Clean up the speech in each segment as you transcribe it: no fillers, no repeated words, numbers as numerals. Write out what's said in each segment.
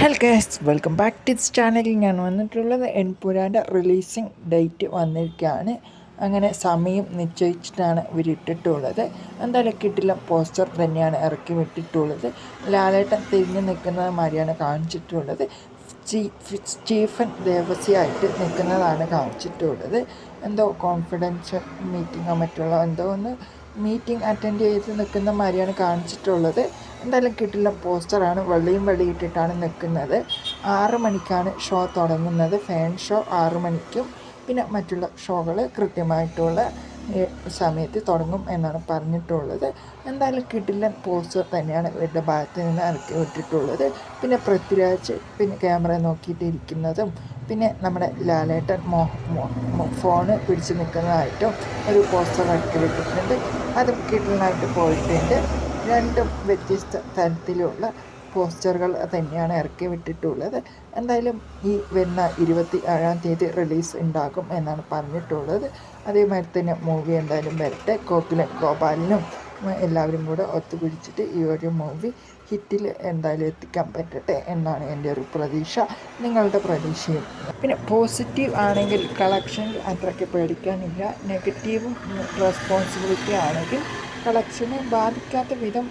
Hello guys, welcome back to this ചാനലിൽ ഞാൻ വന്നിട്ടുള്ളത് എൻപുരാൻ്റെ റിലീസിങ് ഡേറ്റ് വന്നിരിക്കുകയാണ്. അങ്ങനെ സമയം നിശ്ചയിച്ചിട്ടാണ് ഇവരിട്ടിട്ടുള്ളത്. എന്തായാലും കിട്ടില്ല പോസ്റ്റർ തന്നെയാണ് ഇറക്കി വിട്ടിട്ടുള്ളത്. ലാലേട്ടൻ തിരിഞ്ഞ് നിൽക്കുന്നത് മാതിരിയാണ് കാണിച്ചിട്ടുള്ളത്. സ്റ്റീഫൻ ദേവസിയായിട്ട് നിൽക്കുന്നതാണ് കാണിച്ചിട്ടുള്ളത്. എന്തോ കോൺഫിഡൻഷ്യൽ മീറ്റിങ്ങോ മറ്റുള്ള എന്തോ ഒന്ന് മീറ്റിംഗ് അറ്റൻഡ് ചെയ്ത് നിൽക്കുന്ന മാതിരിയാണ് കാണിച്ചിട്ടുള്ളത്. എന്തായാലും കിട്ടില്ല പോസ്റ്ററാണ്. വെള്ളിയിട്ടിട്ടാണ് നിൽക്കുന്നത്. 6 മണിക്കാണ് ഷോ തുടങ്ങുന്നത്. ഫാൻ ഷോ 6 മണിക്കും പിന്നെ മറ്റുള്ള ഷോകൾ കൃത്യമായിട്ടുള്ള സമയത്ത് തുടങ്ങും എന്നാണ് പറഞ്ഞിട്ടുള്ളത്. എന്തായാലും കിട്ടില്ല പോസ്റ്റർ തന്നെയാണ് ഇവരുടെ ഭാഗത്ത് നിന്ന് ഇറക്കി വിട്ടിട്ടുള്ളത്. പിന്നെ പൃഥ്വിരാജ് പിന്നെ ക്യാമറ നോക്കിയിട്ടിരിക്കുന്നതും പിന്നെ നമ്മുടെ ലാലേട്ടൻ ഫോണ് പിടിച്ച് നിൽക്കുന്നതായിട്ടും ഒരു പോസ്റ്റർ ഇറക്കി വിട്ടിട്ടുണ്ട്. അതും കിട്ടില്ലായിട്ട് പോയിട്ടുണ്ട്. രണ്ടും വ്യത്യസ്ത തരത്തിലുള്ള പോസ്റ്ററുകൾ തന്നെയാണ് ഇറക്കി വിട്ടിട്ടുള്ളത്. എന്തായാലും ഈ വരുന്ന 27-ാം തീയതി റിലീസ് ഉണ്ടാകും എന്നാണ് പറഞ്ഞിട്ടുള്ളത്. അതേമാതിരി തന്നെ മൂവി എന്തായാലും വരട്ടെ. ഗോപാലിനും എല്ലാവരും കൂടെ ഒത്തുപിടിച്ചിട്ട് ഈ ഒരു മൂവി ഹിറ്റിൽ എന്തായാലും എത്തിക്കാൻ പറ്റട്ടെ എന്നാണ് എൻ്റെ ഒരു പ്രതീക്ഷ. നിങ്ങളുടെ പ്രതീക്ഷയും. പിന്നെ പോസിറ്റീവ് ആണെങ്കിൽ കളക്ഷൻ അത്രയ്ക്ക് പേടിക്കാനില്ല. നെഗറ്റീവും റെസ്പോൺസിബിലിറ്റി ആണെങ്കിൽ കളക്ഷനെ ബാധിക്കാത്ത വിധം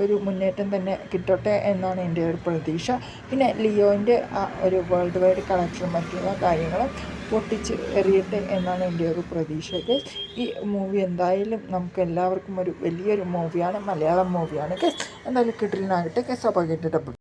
ഒരു മുന്നേറ്റം തന്നെ കിട്ടട്ടെ എന്നാണ് എൻ്റെ ഒരു പ്രതീക്ഷ. പിന്നെ ലിയോൻ്റെ ആ ഒരു വേൾഡ് വൈഡ് കളക്ഷൻ മറ്റുള്ള കാര്യങ്ങളും പൊട്ടിച്ച് എറിയട്ടെ എന്നാണ് എൻ്റെ ഒരു പ്രതീക്ഷ. ഈ മൂവി എന്തായാലും നമുക്ക് എല്ലാവർക്കും ഒരു വലിയൊരു മൂവിയാണ്, മലയാളം മൂവിയാണ്. എന്തായാലും കിട്ടലിനാകട്ടെ. അപ്പോൾ കേട്ടിട്ട്